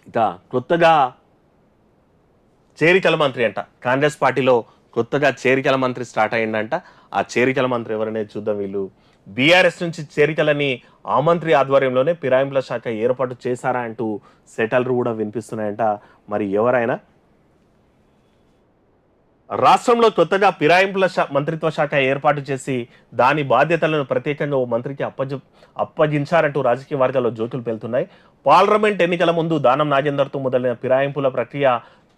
ఇక కొత్తగా చేరికల మంత్రి అంట, కాంగ్రెస్ పార్టీలో కొత్తగా చేరికల మంత్రి స్టార్ట్ అయ్యిందంట. ఆ చేరికల మంత్రి ఎవరనేది చూద్దాం. వీళ్ళు బీఆర్ఎస్ నుంచి చేరికలని ఆ మంత్రి ఆధ్వర్యంలోనే ఫిరాయింపుల శాఖ ఏర్పాటు చేశారా అంటూ సెటల్లు కూడా వినిపిస్తున్నాయంట. మరి ఎవరైనా రాష్ట్రంలో కొత్తగా ఫిరాయింపుల మంత్రిత్వ శాఖ ఏర్పాటు చేసి దాని బాధ్యతలను ప్రత్యేకంగా ఓ మంత్రికి అప్పగించారంటూ రాజకీయ వర్గాల్లో జోకులు పేలుతున్నాయి. పార్లమెంట్ ఎన్నికల ముందు దానం నాగేందర్తో మొదలైన ఫిరాయింపుల ప్రక్రియ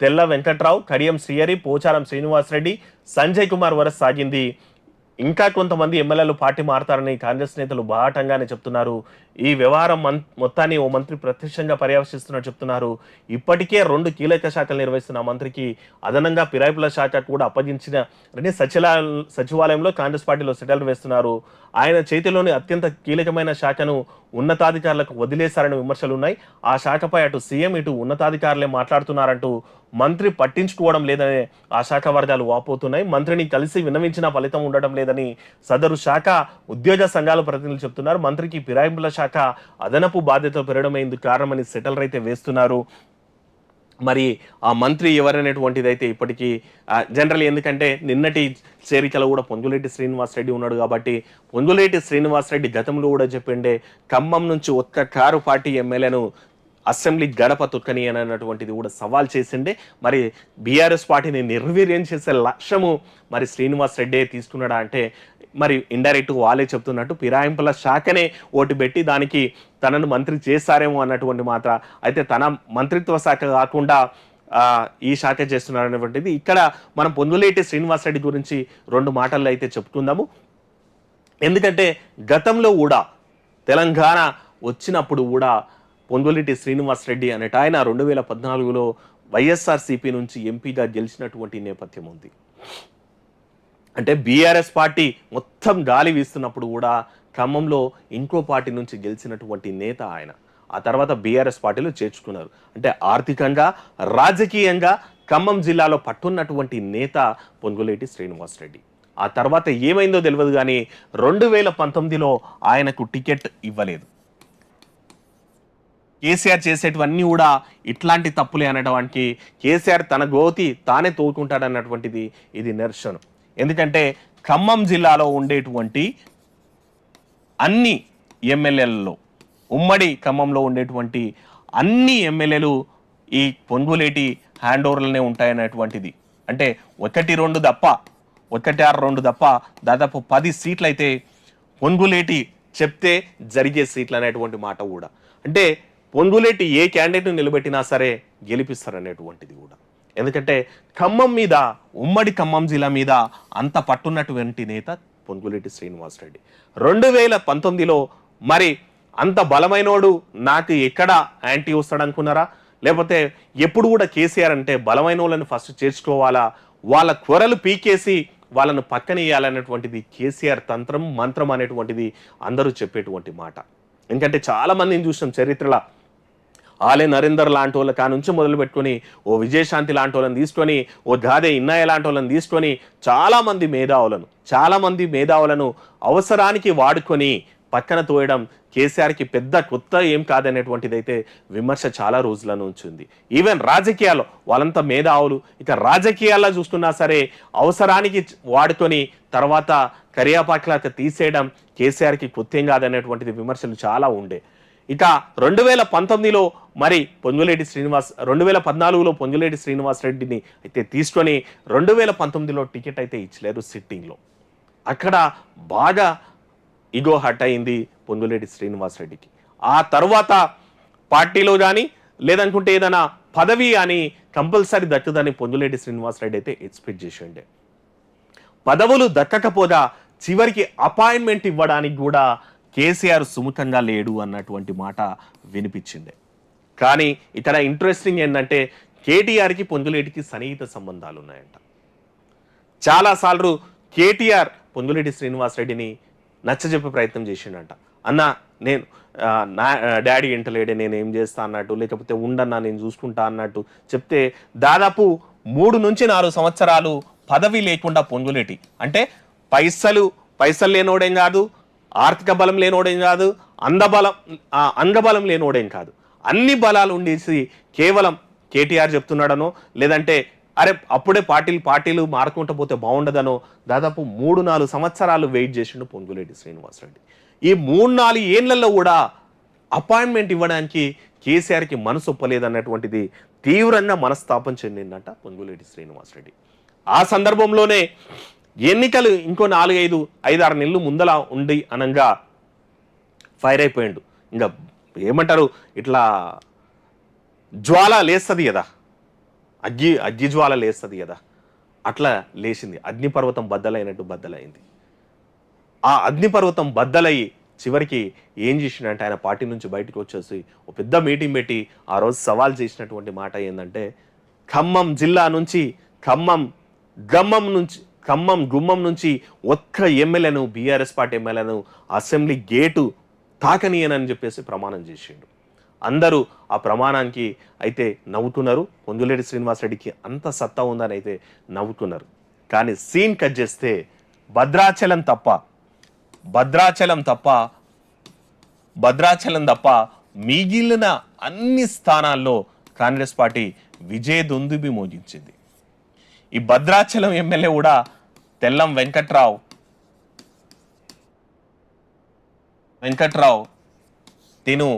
తెల్ల వెంకట్రావు, కడియం శ్రీహరి, పోచారం శ్రీనివాసరెడ్డి, సంజయ్ కుమార్ వరకు సాగింది. ఇంకా కొంతమంది ఎమ్మెల్యేలు పార్టీ మారతారని కాంగ్రెస్ నేతలు బాహటంగానే చెప్తున్నారు. ఈ వ్యవహారం మొత్తాన్ని ఓ మంత్రి ప్రత్యక్షంగా పర్యవేక్షిస్తున్నట్టు చెప్తున్నారు. ఇప్పటికే 2 కీలక శాఖలు నిర్వహిస్తున్న మంత్రికి అదనంగా ఫిరాయింపుల శాఖ కూడా అప్పగించిన సచివాలయంలో కాంగ్రెస్ పార్టీలో సెటిల్ వేస్తున్నారు. ఆయన చేతిలోని అత్యంత కీలకమైన శాఖను ఉన్నతాధికారులకు వదిలేశారని విమర్శలున్నాయి. ఆ శాఖపై అటు సీఎం ఇటు ఉన్నతాధికారులే మాట్లాడుతున్నారంటూ మంత్రి పట్టించుకోవడం లేదని ఆ శాఖ వర్గాలు వాపోతున్నాయి. మంత్రిని కలిసి విన్నవించిన ఫలితం ఉండడం లేదని సదరు శాఖ ఉద్యోగ సంఘాల ప్రతినిధులు చెప్తున్నారు. మంత్రికి ఫిరాయింపుల శాఖ అదనపు బాధ్యతలు పెరగడమే ఇందుకు కారణమని సెటిల్ అయితే వేస్తున్నారు. మరి ఆ మంత్రి ఎవరనేటువంటిది అయితే ఇప్పటికీ జనరల్, ఎందుకంటే నిన్నటి చేరికలో కూడా పొంగులేటి శ్రీనివాసరెడ్డి ఉన్నాడు కాబట్టి పొంగులేటి శ్రీనివాసరెడ్డి గతంలో కూడా చెప్పిండే ఖమ్మం నుంచి ఒక్క కారు పార్టీ ఎమ్మెల్యేను అసెంబ్లీ గడప తొక్కని అని అన్నటువంటిది కూడా సవాల్ చేసిండే. మరి బీఆర్ఎస్ పార్టీని నిర్వీర్యం చేసే లక్ష్యము మరి శ్రీనివాస్ రెడ్డి తీసుకున్నాడా అంటే మరి ఇండైరెక్ట్ వాళ్ళే చెప్తున్నట్టు ఫిరాయింపుల శాఖనే ఓటు పెట్టి దానికి తనను మంత్రి చేస్తారేమో అన్నటువంటి మాట. అయితే తన మంత్రిత్వ శాఖ కాకుండా ఈ శాఖ చేస్తున్నారు అనేటువంటిది. ఇక్కడ మనం పొంగులేటి శ్రీనివాసరెడ్డి గురించి 2 మాటల్లో అయితే చెప్పుకుందాము. ఎందుకంటే గతంలో కూడా తెలంగాణ వచ్చినప్పుడు కూడా పొంగులేటి శ్రీనివాసరెడ్డి అనేట ఆయన 2014లో వైఎస్ఆర్సీపీ నుంచి ఎంపీగా గెలిచినటువంటి నేపథ్యం ఉంది. అంటే బీఆర్ఎస్ పార్టీ మొత్తం గాలి వీస్తున్నప్పుడు కూడా ఖమ్మంలో ఇంకో పార్టీ నుంచి గెలిచినటువంటి నేత ఆయన. ఆ తర్వాత బీఆర్ఎస్ పార్టీలో చేర్చుకున్నారు. అంటే ఆర్థికంగా రాజకీయంగా ఖమ్మం జిల్లాలో పట్టున్నటువంటి నేత పొంగులేటి శ్రీనివాసరెడ్డి. ఆ తర్వాత ఏమైందో తెలియదు కానీ 2019లో ఆయనకు టికెట్ ఇవ్వలేదు. కేసీఆర్ చేసేటివన్నీ కూడా ఇట్లాంటి తప్పులే అనడానికి కేసీఆర్ తన గోతి తానే తోడుకుంటాడన్నటువంటిది ఇది నిరసన. ఎందుకంటే ఖమ్మం జిల్లాలో ఉండేటువంటి అన్ని ఎమ్మెల్యేలలో, ఉమ్మడి ఖమ్మంలో ఉండేటువంటి అన్ని ఎమ్మెల్యేలు ఈ పొంగులేటి హ్యాండ్ ఓవర్లనే ఉంటాయన్నటువంటిది. అంటే 1-2 తప్ప 1-6-2 తప్ప దాదాపు 10 సీట్లు అయితే పొంగులేటి చెప్తే జరిగే సీట్లు అనేటువంటి మాట కూడా. అంటే పొంగులేటి ఏ క్యాండిడేట్ను నిలబెట్టినా సరే గెలిపిస్తారనేటువంటిది కూడా. ఎందుకంటే ఖమ్మం మీద, ఉమ్మడి ఖమ్మం జిల్లా మీద అంత పట్టున్నటువంటి నేత పొంగులేటి శ్రీనివాసరెడ్డి. 2019లో మరి అంత బలమైనోడు నాకు ఎక్కడ యాంటీ వస్తాడనుకున్నారా? లేకపోతే ఎప్పుడు కూడా కేసీఆర్ అంటే బలమైన వాళ్ళని ఫస్ట్ చేర్చుకోవాలా, వాళ్ళ కొరలు పీకేసి వాళ్ళను పక్కనేయాలనేటువంటిది కేసీఆర్ తంత్రం మంత్రం అనేటువంటిది అందరూ చెప్పేటువంటి మాట. ఎందుకంటే చాలా మందిని చూసాం చరిత్రలో. ఆలే నరేందర్ లాంటి వాళ్ళ కా నుంచి మొదలు పెట్టుకొని ఓ విజయశాంతి లాంటి వాళ్ళని తీసుకొని, ఓ గాదే ఇన్నయ్య లాంటి వాళ్ళని తీసుకొని చాలామంది మేధావులను అవసరానికి వాడుకొని పక్కన తోయడం కేసీఆర్కి పెద్ద కొత్త ఏం కాదనేటువంటిది అయితే విమర్శ చాలా రోజుల నుంచి ఉంది. ఈవెన్ రాజకీయాల్లో వాళ్ళంతా మేధావులు. ఇక రాజకీయాల్లో చూస్తున్నా సరే అవసరానికి వాడుకొని తర్వాత కరియాపాట్లకు తీసేయడం కేసీఆర్కి కొత్త ఏం కాదనేటువంటిది విమర్శలు చాలా ఉండే. ఇక 2019లో మరి 2014లో పొంగులేటి శ్రీనివాసరెడ్డిని అయితే తీసుకొని 2019లో టికెట్ అయితే ఇచ్చలేరు సిట్టింగ్లో. అక్కడ బాగా ఇగో హట్ అయింది పొంగులేటి శ్రీనివాసరెడ్డికి. ఆ తర్వాత పార్టీలో కానీ లేదనుకుంటే ఏదైనా పదవి అని కంపల్సరీ దక్కుదని పొంగులేటి శ్రీనివాసరెడ్డి అయితే ఎక్స్పెక్ట్ చేసిండే. పదవులు దక్కకపోగా చివరికి అపాయింట్మెంట్ ఇవ్వడానికి కూడా కేసీఆర్ సుముఖంగా లేడు అన్నటువంటి మాట వినిపించింది. కానీ ఇక్కడ ఇంట్రెస్టింగ్ ఏంటంటే కేటీఆర్కి పొంగులేటికి సన్నిహిత సంబంధాలు ఉన్నాయంట. చాలాసార్లు కేటీఆర్ పొంగులేటి శ్రీనివాసరెడ్డిని నచ్చజెప్పే ప్రయత్నం చేసిండంట. అన్న నేను నా డాడీ ఇంటలేడే, నేను ఏం చేస్తా అన్నట్టు, లేకపోతే ఉండన్నా నేను చూసుకుంటా అన్నట్టు చెప్తే దాదాపు 3 నుంచి 4 సంవత్సరాలు పదవి లేకుండా పొంగులేటి అంటే పైసలు లేనోడేం కాదు, ఆర్థిక బలం లేనోడేం కాదు, అంగబలం లేనోడేం కాదు. అన్ని బలాలు ఉండేసి కేవలం కేటీఆర్ చెప్తున్నాడనో లేదంటే అరే అప్పుడే పార్టీలు మారుకుంటూ పోతే బాగుండదనో దాదాపు 3-4 సంవత్సరాలు వెయిట్ చేసిండు పొంగులేటి శ్రీనివాసరెడ్డి. ఈ 3-4 ఏళ్లలో కూడా అపాయింట్మెంట్ ఇవ్వడానికి కేసీఆర్కి మనసు ఒప్పలేదన్నటువంటిది తీవ్రంగా మనస్తాపం చెందిందంట పొంగులేటి శ్రీనివాసరెడ్డి. ఆ సందర్భంలోనే ఎన్నికలు ఇంకో 4-5-6 నెలలు ముందల ఉండి అనంగా ఫైర్ అయిపోయిండు. ఇంకా ఏమంటారు, ఇట్లా జ్వాల లేస్తుంది కదా, అగ్గి జ్వాల లేస్తుంది కదా, అట్లా లేచింది. అగ్నిపర్వతం బద్దలైనట్టు బద్దలైంది. ఆ అగ్నిపర్వతం బద్దలయ్యి చివరికి ఏం చేసిండంటే ఆయన పార్టీ నుంచి బయటకు వచ్చేసి ఒక పెద్ద మీటింగ్ పెట్టి ఆ రోజు సవాల్ చేసినటువంటి మాట ఏంటంటే, ఖమ్మం జిల్లా నుంచి ఖమ్మం గుమ్మం నుంచి ఒక్క ఎమ్మెల్యేను, బీఆర్ఎస్ పార్టీ ఎమ్మెల్యేను అసెంబ్లీ గేటు తాకనీయనని చెప్పేసి ప్రమాణం చేసిండు. అందరూ ఆ ప్రమాణానికి అయితే నవ్వుతున్నారు. పొంగులేటి శ్రీనివాసరెడ్డికి అంత సత్తా ఉందని అయితే నవ్వుతున్నారు. కానీ సీన్ కట్ చేస్తే భద్రాచలం తప్ప మిగిలిన అన్ని స్థానాల్లో కాంగ్రెస్ పార్టీ విజయ దుందుబి మోగించింది. ఈ భద్రాచలం ఎమ్మెల్యే కూడా తెల్లం వెంకట్రావు తిను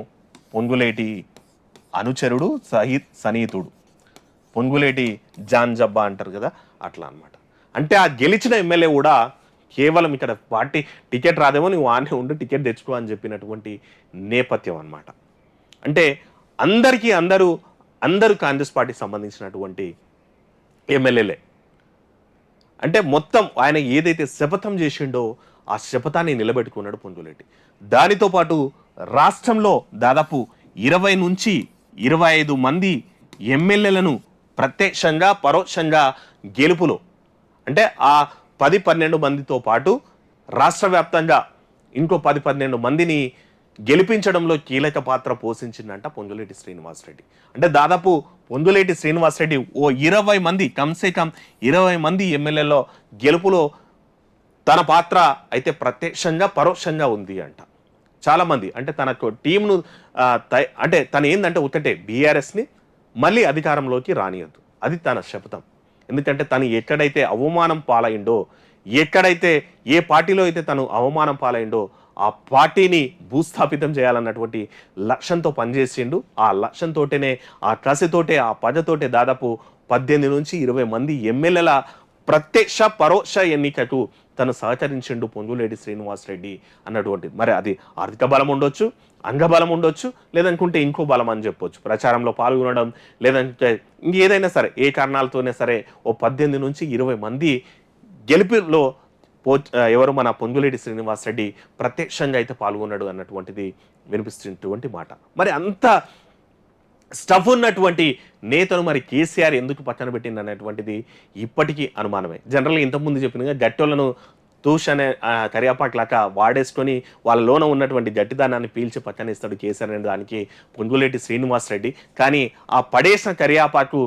పొంగులేటి అనుచరుడు సన్నిహితుడు, పొంగులేటి జాన్ జబ్బా అంటారు కదా, అట్లా అన్నమాట. అంటే ఆ గెలిచిన ఎమ్మెల్యే కూడా కేవలం ఇక్కడ పార్టీ టికెట్ రాదేమో నువ్వు ఆనే ఉండి టికెట్ తెచ్చుకో అని చెప్పినటువంటి నేపథ్యం అన్నమాట. అంటే అందరూ కాంగ్రెస్ పార్టీకి సంబంధించినటువంటి ఎమ్మెల్యేలే. అంటే మొత్తం ఆయన ఏదైతే శపథం చేసిండో ఆ శపథాన్ని నిలబెట్టుకున్నాడు పొంగులేటి. దానితో పాటు రాష్ట్రంలో దాదాపు 20-25 మంది ఎమ్మెల్యేలను ప్రత్యక్షంగా పరోక్షంగా గెలుపులో, అంటే ఆ 10-12 మందితో పాటు రాష్ట్ర వ్యాప్తంగా ఇంకో 10-12 మందిని గెలిపించడంలో కీలక పాత్ర పోషించిందంట పొంగులేటి శ్రీనివాసరెడ్డి. అంటే దాదాపు పొంగులేటి శ్రీనివాసరెడ్డి ఓ 20 మంది, కమ్సే కమ్ 20 మంది ఎమ్మెల్యేలో గెలుపులో తన పాత్ర అయితే ప్రత్యక్షంగా పరోక్షంగా ఉంది అంట. చాలామంది అంటే తనకు టీంను అంటే తను ఏంటంటే ఒకటే బీఆర్ఎస్ని మళ్ళీ అధికారంలోకి రానియద్దు, అది తన శపథం. ఎందుకంటే తను ఎక్కడైతే అవమానం పాలైండో, ఎక్కడైతే ఏ పార్టీలో అయితే తను అవమానం పాలైండో ఆ పార్టీని భూస్థాపితం చేయాలన్నటువంటి లక్ష్యంతో పనిచేసిండు. ఆ లక్ష్యంతోటనే, ఆ కసితోటే, ఆ పదతోటే దాదాపు 18-20 మంది ఎమ్మెల్యేల ప్రత్యక్ష పరోక్ష ఎన్నికకు తను సహకరించిండు పొంగులేటి శ్రీనివాసరెడ్డి అన్నటువంటి. మరి అది ఆర్థిక బలం ఉండొచ్చు, అంగబలం ఉండొచ్చు, లేదనుకుంటే ఇంకో బలం అని చెప్పొచ్చు. ప్రచారంలో పాల్గొనడం, లేదంటే ఇంకేదైనా సరే, ఏ కారణాలతోనే సరే ఓ 18-20 మంది గెలుపులో ఎవరు మన పొంగులేటి శ్రీనివాసరెడ్డి ప్రత్యక్షంగా అయితే పాల్గొన్నాడు అన్నటువంటిది వినిపిస్తున్నటువంటి మాట. మరి అంత స్టఫ్ ఉన్నటువంటి నేతను మరి కేసీఆర్ ఎందుకు పక్కన పెట్టింది అనేటువంటిది ఇప్పటికీ అనుమానమే. జనరల్గా ఇంతకుముందు చెప్పినగా గట్టోళ్లను తూష్ అనే కరియాపాకులాగా వాడేసుకొని వాళ్ళలోన ఉన్నటువంటి గట్టిదానాన్ని పీల్చి పక్కన ఇస్తాడు కేసీఆర్ అనే దానికి పొంగులేటి శ్రీనివాసరెడ్డి. కానీ ఆ పడేసిన కరియాపాకు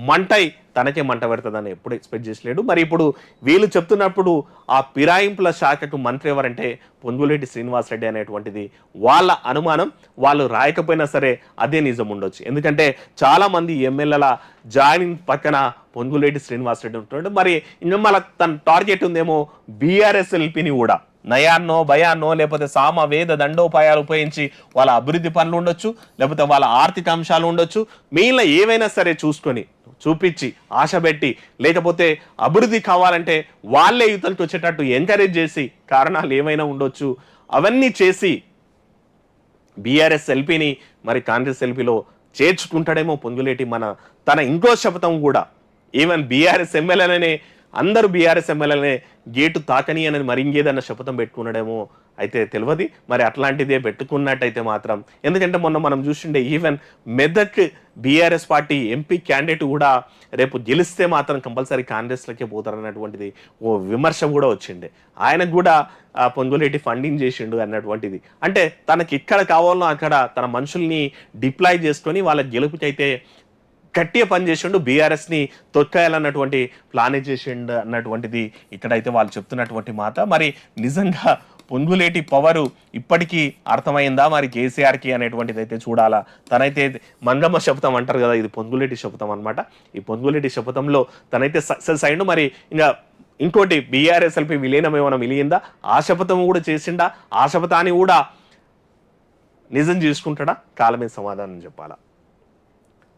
మంటై తనకే మంట పెడుతుందని ఎప్పుడు ఎక్స్పెక్ట్ చేసలేడు. మరి ఇప్పుడు వీళ్ళు చెప్తున్నప్పుడు ఆ ఫిరాయింపుల శాఖకు మంత్రి ఎవరంటే పొంగులేటి శ్రీనివాసరెడ్డి అనేటువంటిది వాళ్ళ అనుమానం. వాళ్ళు రాయకపోయినా సరే అదే నిజం ఉండొచ్చు. ఎందుకంటే చాలా మంది ఎమ్మెల్యేల జాయినింగ్ పక్కన పొంగులేటి శ్రీనివాసరెడ్డి ఉంటున్నాడు. మరి ఇంకా మళ్ళీ తన టార్గెట్ ఉందేమో బీఆర్ఎస్ ఎల్పీని కూడా నయాన్నో భయాన్నో లేకపోతే సామ వేద దండోపాయాలు ఉపయోగించి వాళ్ళ అభివృద్ధి పనులు ఉండొచ్చు, లేకపోతే వాళ్ళ ఆర్థిక అంశాలు ఉండొచ్చు, మిగిలిన ఏవైనా సరే చూసుకొని చూపించి ఆశ పెట్టి, లేకపోతే అభివృద్ధి కావాలంటే వాళ్ళే యువతలకు వచ్చేటట్టు ఎంకరేజ్ చేసి కారణాలు ఏమైనా ఉండొచ్చు, అవన్నీ చేసి బీఆర్ఎస్ ఎల్పీని మరి కాంగ్రెస్ ఎల్పీలో చేర్చుకుంటాడేమో పొంగులేటి. తన ఇంకో శపథం కూడా ఈవెన్ బీఆర్ఎస్ ఎమ్మెల్యేలనే అందరూ బీఆర్ఎస్ ఎమ్మెల్యేలనే గేటు తాకని అనేది మరి ఇంకేదన్నా శపథం పెట్టుకున్నాడేమో అయితే తెలియదు. మరి అట్లాంటిదే పెట్టుకున్నట్టయితే మాత్రం, ఎందుకంటే మొన్న మనం చూసిండే even Medak BRS party MP candidate కూడా రేపు గెలిస్తే మాత్రం కంపల్సరీ కాంగ్రెస్లకే పోతారన్నటువంటిది ఓ విమర్శ కూడా వచ్చిండే. ఆయనకు కూడా పొంగులేటి ఫండింగ్ చేసిండు అన్నటువంటిది. అంటే తనకి ఇక్కడ కావాలో అక్కడ తన మనుషుల్ని డిప్లాయ్ చేసుకొని వాళ్ళ గెలుపుకైతే గట్టిగా పనిచేసిండు, బీఆర్ఎస్ని తొక్కాయాలన్నటువంటి ప్లాన్ చేసిండు అన్నటువంటిది ఇక్కడైతే వాళ్ళు చెప్తున్నటువంటి మాట. మరి నిజంగా పొంగులేటి పవరు ఇప్పటికీ అర్థమైందా మరి కేసీఆర్కి అనేటువంటిది అయితే చూడాలా. తనైతే మంగమ్మ శపథం అంటారు కదా, ఇది పొంగులేటి శపథం అనమాట. ఈ పొంగులేటి శపథంలో తనైతే సక్సెస్ అయిండు. మరి ఇంకా ఇంకోటి బీఆర్ఎస్ఎల్పీ విలీనం ఏమైనా మిలిగిందా, ఆ శపథం కూడా చేసిండా, ఆ శపథాన్ని కూడా నిజం చేసుకుంటాడా, కాలమే సమాధానం చెప్పాలా.